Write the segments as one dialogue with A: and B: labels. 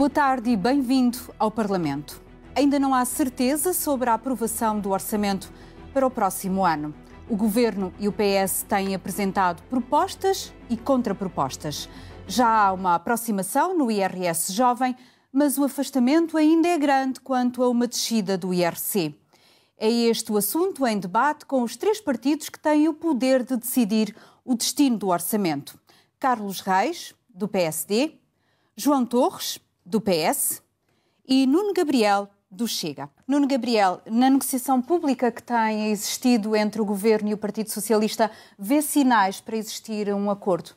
A: Boa tarde e bem-vindo ao Parlamento. Ainda não há certeza sobre a aprovação do orçamento para o próximo ano. O Governo e o PS têm apresentado propostas e contrapropostas. Já há uma aproximação no IRS jovem, mas o afastamento ainda é grande quanto a uma descida do IRC. É este o assunto em debate com os três partidos que têm o poder de decidir o destino do orçamento. Carlos Reis, do PSD, João Torres, do PS e Nuno Gabriel, do Chega. Nuno Gabriel, na negociação pública que tem existido entre o Governo e o Partido Socialista, vê sinais para existir um acordo?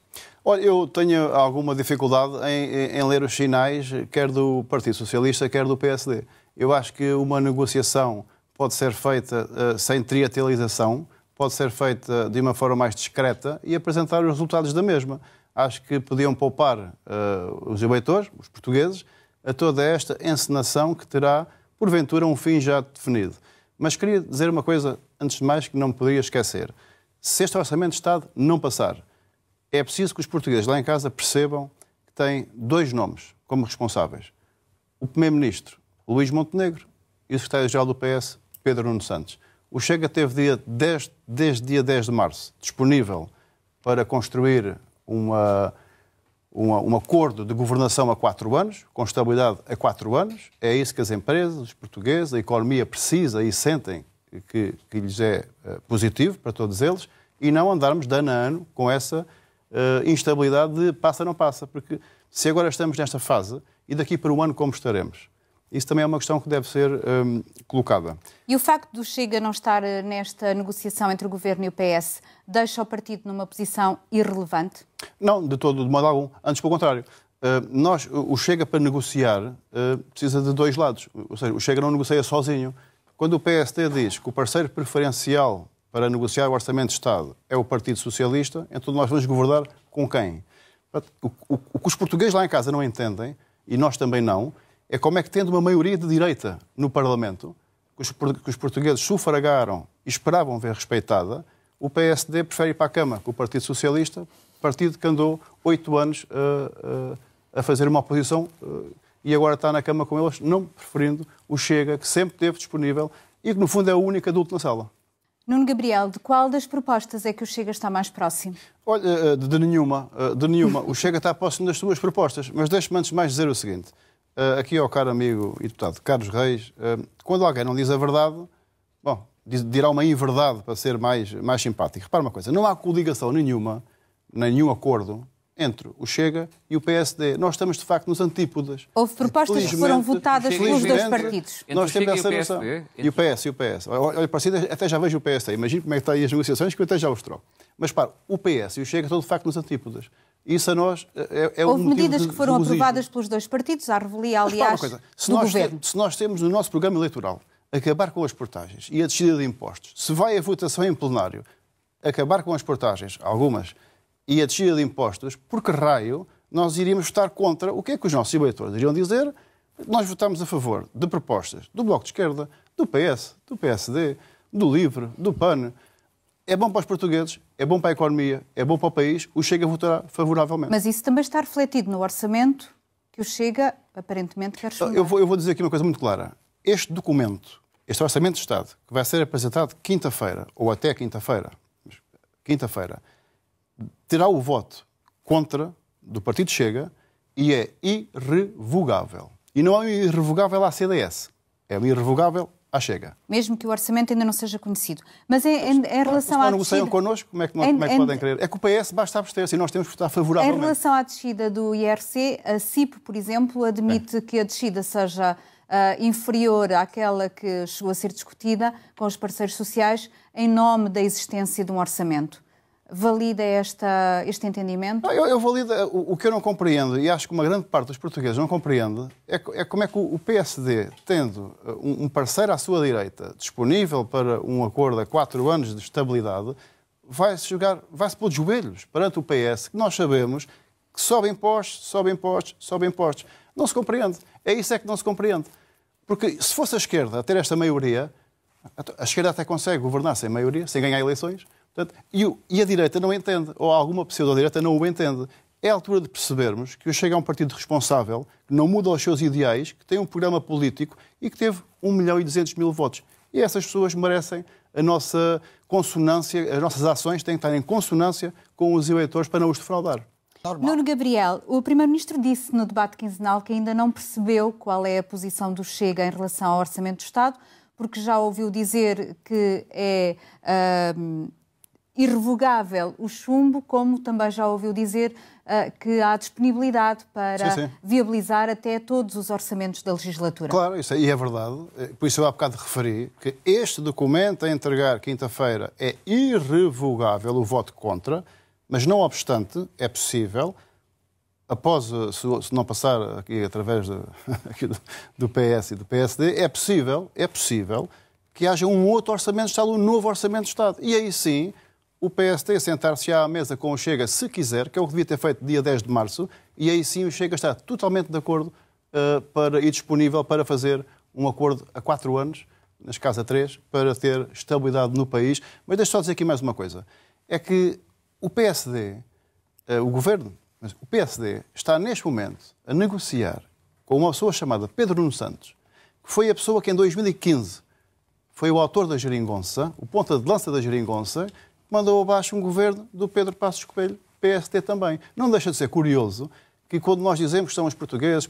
B: Olha, eu tenho alguma dificuldade em ler os sinais, quer do Partido Socialista, quer do PSD. Eu acho que uma negociação pode ser feita sem triatelização, pode ser feita de uma forma mais discreta e apresentar os resultados da mesma. Acho que podiam poupar os eleitores, os portugueses, a toda esta encenação que terá, porventura, um fim já definido. Mas queria dizer uma coisa, antes de mais, que não me poderia esquecer. Se este Orçamento de Estado não passar, é preciso que os portugueses lá em casa percebam que têm dois nomes como responsáveis. O Primeiro-Ministro, Luís Montenegro, e o Secretário-Geral do PS, Pedro Nuno Santos. O Chega teve desde dia 10 de março disponível para construir um acordo de governação a 4 anos, com estabilidade a 4 anos. É isso que as empresas, os portugueses, a economia precisa e sentem que lhes é positivo para todos eles, e não andarmos de ano a ano com essa instabilidade de passa não passa. Porque se agora estamos nesta fase, e daqui para um ano como estaremos? Isso também é uma questão que deve ser colocada. E
A: o facto do Chega não estar nesta negociação entre o Governo e o PS deixa o partido numa posição irrelevante?
B: Não, de todo, de modo algum. Antes, pelo contrário. O Chega, para negociar, precisa de dois lados. Ou seja, o Chega não negocia sozinho. Quando o PSD diz que o parceiro preferencial para negociar o Orçamento de Estado é o Partido Socialista, então nós vamos governar com quem? O que os portugueses lá em casa não entendem, e nós também não, é como é que, tendo uma maioria de direita no Parlamento, que os portugueses sufragaram e esperavam ver respeitada, o PSD prefere ir para a cama com o Partido Socialista, partido que andou 8 anos a fazer uma oposição e agora está na cama com eles, não preferindo o Chega, que sempre esteve disponível e que, no fundo, é o único adulto na sala.
A: Nuno Gabriel, de qual das propostas é que o Chega está mais próximo?
B: Olha, de nenhuma. O Chega está próximo das suas propostas, mas deixe-me antes de mais dizer o seguinte. Aqui ao caro amigo e deputado Carlos Reis, quando alguém não diz a verdade, bom, dirá uma inverdade para ser mais simpático. Repara uma coisa, não há coligação nenhuma, nenhum acordo entre o Chega e o PSD. Nós estamos, de facto, nos antípodas.
A: Houve propostas que foram votadas pelos dois partidos.
B: Nós temos essa noção. E o PS. Olha, parecido, até já vejo o PSD. Imagino como é que está aí as negociações, que eu até já os troco. Mas, para o PS e o Chega estão, de facto, nos antípodas. Isso a nós é
A: Houve medidas que foram aprovadas pelos dois partidos, à revelia, aliás, do Governo.
B: Se nós temos no nosso programa eleitoral acabar com as portagens e a descida de impostos, se vai a votação em plenário acabar com as portagens, algumas, e a descida de impostos, por que raio nós iríamos votar contra? O que é que os nossos eleitores iriam dizer? Nós votamos a favor de propostas do Bloco de Esquerda, do PS, do PSD, do LIVRE, do PAN. É bom para os portugueses, é bom para a economia, é bom para o país, o Chega votará favoravelmente.
A: Mas isso também está refletido no orçamento que o Chega, aparentemente, quer chumbar.
B: Eu vou dizer aqui uma coisa muito clara. Este documento, este Orçamento de Estado, que vai ser apresentado quinta-feira, ou até quinta-feira, terá o voto contra do Partido Chega e é irrevogável. E não é um irrevogável à CDS, é um irrevogável à Chega.
A: Mesmo que o orçamento ainda não seja conhecido. Mas em relação à
B: não negociam connosco, como é que podem querer? É que o PS basta abster-se e nós temos que votar favoravelmente.
A: Em relação à descida do IRC, a CIP, por exemplo, admite que a descida seja inferior àquela que chegou a ser discutida com os parceiros sociais em nome da existência de um orçamento. Valida este entendimento?
B: Eu valido o que eu não compreendo, e acho que uma grande parte dos portugueses não compreende, é como é que o PSD, tendo um parceiro à sua direita disponível para um acordo a 4 anos de estabilidade, vai-se pôr de joelhos perante o PS, que nós sabemos que sobe impostos. Não se compreende. É isso que não se compreende. Porque se fosse a esquerda a ter esta maioria, a esquerda até consegue governar sem maioria, sem ganhar eleições. Portanto, e a direita não entende, ou alguma pseudo-direita não o entende. é a altura de percebermos que o Chega é um partido responsável, que não muda os seus ideais, que tem um programa político e que teve 1.200.000 votos. E essas pessoas merecem a nossa consonância, as nossas ações têm que estar em consonância com os eleitores para não os defraudar.
A: Normal. Nuno Gabriel, o Primeiro-Ministro disse no debate quinzenal que ainda não percebeu qual é a posição do Chega em relação ao Orçamento do Estado, porque já ouviu dizer que é irrevogável o chumbo, como também já ouviu dizer que há disponibilidade para viabilizar até todos os orçamentos da legislatura.
B: Claro, isso aí é verdade. Por isso eu há bocado referi que este documento a entregar quinta-feira é irrevogável, o voto contra, mas não obstante, é possível, após, se não passar aqui através do PS e do PSD, é possível que haja um outro Orçamento de Estado, um novo Orçamento de Estado. E aí sim, o PSD sentar-se à mesa com o Chega, se quiser, que é o que devia ter feito dia 10 de março, e aí sim o Chega está totalmente de acordo e disponível para fazer um acordo a 4 anos, nas casas 3, para ter estabilidade no país. Mas deixa só dizer aqui mais uma coisa. É que o PSD, o Governo, mas o PSD está neste momento a negociar com uma pessoa chamada Pedro Nuno Santos, que foi a pessoa que em 2015 foi o autor da geringonça, o ponta de lança da geringonça, mandou abaixo um governo do Pedro Passos Coelho, PSD também. Não deixa de ser curioso que quando nós dizemos que somos portugueses,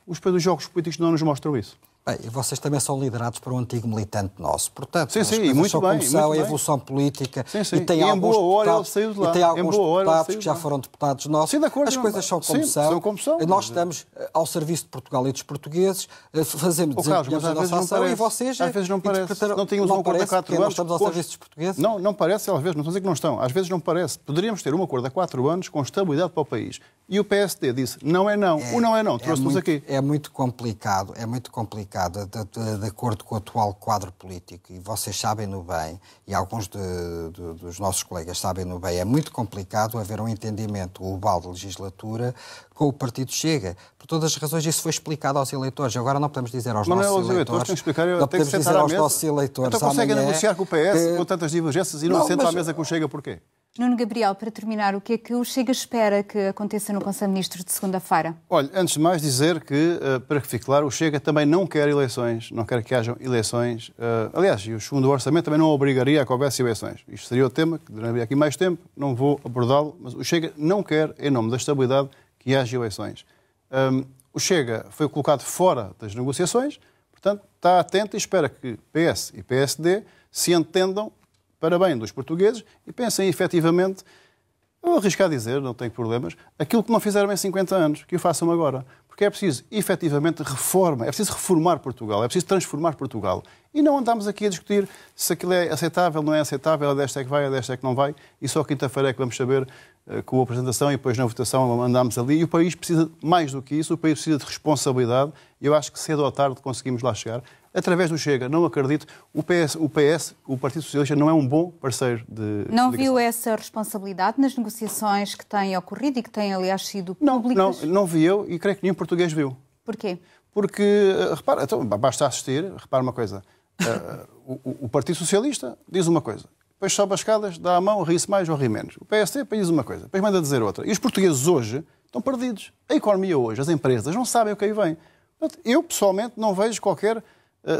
B: os jogos políticos não nos mostram isso.
C: Bem, e vocês também são liderados por um antigo militante nosso. Portanto,
B: sim, e muito bem,
C: a evolução política
B: e tem alguns
C: deputados que já foram deputados nossos.
B: Sim, de acordo,
C: as coisas são como são. Nós estamos ao serviço de Portugal e dos portugueses, desempenhamos a nossa ação e vocês...
B: Às vezes não parece. Não tínhamos um acordo há 4 anos.
C: Nós estamos ao serviço dos portugueses?
B: Não parece, às vezes, não estou a dizer que não estão. Às vezes não parece. Poderíamos ter um acordo há 4 anos com estabilidade para o país. E o PSD disse, não é não. O não é não. Trouxe-nos aqui.
C: É muito complicado, de acordo com o atual quadro político, e vocês sabem-no bem, e alguns dos nossos colegas sabem-no bem, é muito complicado haver um entendimento global de legislatura com o Partido Chega. Por todas as razões, isso foi explicado aos eleitores. Agora não podemos dizer aos nossos eleitores... Não podemos dizer aos nossos eleitores...
B: Então conseguem negociar com o PS com tantas divergências e não sentam à mesa com o Chega porquê?
A: Nuno Gabriel, para terminar, o que é que o Chega espera que aconteça no Conselho de Ministros de segunda-feira?
B: Olha, antes de mais dizer que, para que fique claro, o Chega também não quer eleições, não quer que hajam eleições. Aliás, e o segundo orçamento também não obrigaria a que houvesse eleições. Isto seria o tema, que duraria aqui mais tempo, não vou abordá-lo, mas o Chega não quer, em nome da estabilidade, que haja eleições. O Chega foi colocado fora das negociações, portanto, está atento e espera que PS e PSD se entendam para bem dos portugueses e pensem efetivamente, eu vou arriscar a dizer, não tenho problemas, aquilo que não fizeram em 50 anos, que o façam agora. Porque é preciso, efetivamente, reforma, é preciso reformar Portugal, é preciso transformar Portugal. E não andamos aqui a discutir se aquilo é aceitável, não é aceitável, a desta é que vai, a desta é que não vai, e só quinta-feira é que vamos saber com a apresentação e depois na votação andamos ali. E o país precisa mais do que isso, o país precisa de responsabilidade, e eu acho que cedo ou tarde conseguimos lá chegar. Através do Chega, não acredito, o Partido Socialista, não é um bom parceiro de...
A: Não viu essa responsabilidade nas negociações que têm ocorrido e que têm, aliás, sido públicas?
B: Não vi eu e creio que nenhum português viu.
A: Porquê?
B: Porque, repara, então, basta assistir, repara uma coisa, o Partido Socialista diz uma coisa, depois sobe as escadas, dá a mão, ri-se mais ou ri menos. O PSD diz uma coisa, depois manda dizer outra. E os portugueses hoje estão perdidos. A economia hoje, as empresas, não sabem o que aí vem. Portanto, eu, pessoalmente, não vejo qualquer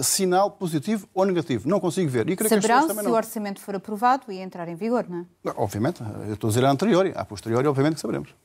B: sinal positivo ou negativo. Não consigo ver. E
A: saberão se o orçamento for aprovado e entrar em vigor, não é?
B: Obviamente. Eu estou a dizer a anteriori. A posteriori, obviamente que saberemos.